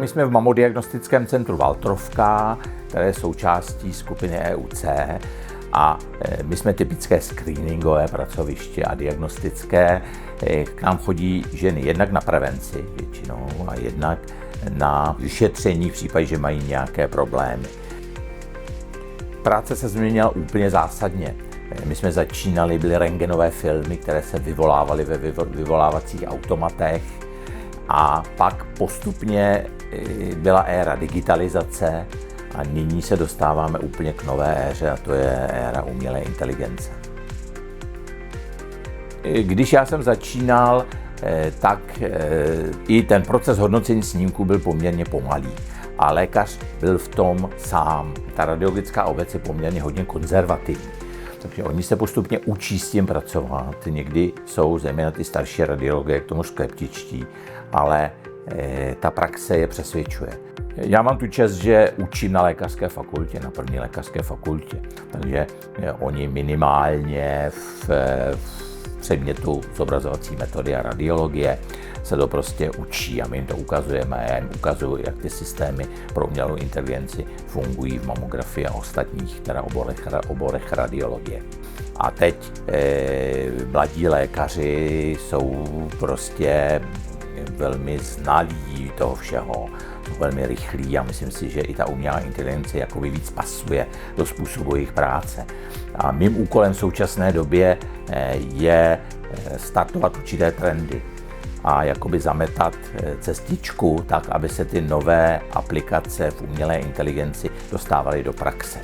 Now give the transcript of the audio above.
My jsme v Mamodiagnostickém centru Waltrovka, které je součástí skupiny EUC, a my jsme typické screeningové pracoviště a diagnostické. K nám chodí ženy jednak na prevenci většinou a jednak na vyšetření v případě, že mají nějaké problémy. Práce se změnila úplně zásadně. My jsme začínali, byly rentgenové filmy, které se vyvolávaly ve vyvolávacích automatech, a pak postupně byla éra digitalizace a nyní se dostáváme úplně k nové éře, a to je éra umělé inteligence. Když já jsem začínal, tak i ten proces hodnocení snímku byl poměrně pomalý a lékař byl v tom sám. Ta radiologická obec je poměrně hodně konzervativní, takže oni se postupně učí s tím pracovat. Někdy jsou zejména ty starší radiologové k tomu skeptičtí, ale ta praxe je přesvědčuje. Já mám tu čest, že učím na lékařské fakultě, na první lékařské fakultě, takže oni minimálně v předmětu zobrazovací metody a radiologie se to prostě učí a my jim to ukazujeme. Já jim ukazuju, jak ty systémy pro umělou inteligenci fungují v mamografii a ostatních oborech radiologie. A teď mladí lékaři jsou prostě velmi znalí toho všeho, velmi rychlí, a myslím si, že i ta umělá inteligence jakoby víc pasuje do způsobu jejich práce. A mým úkolem v současné době je startovat určité trendy a jakoby zametat cestičku tak, aby se ty nové aplikace v umělé inteligenci dostávaly do praxe.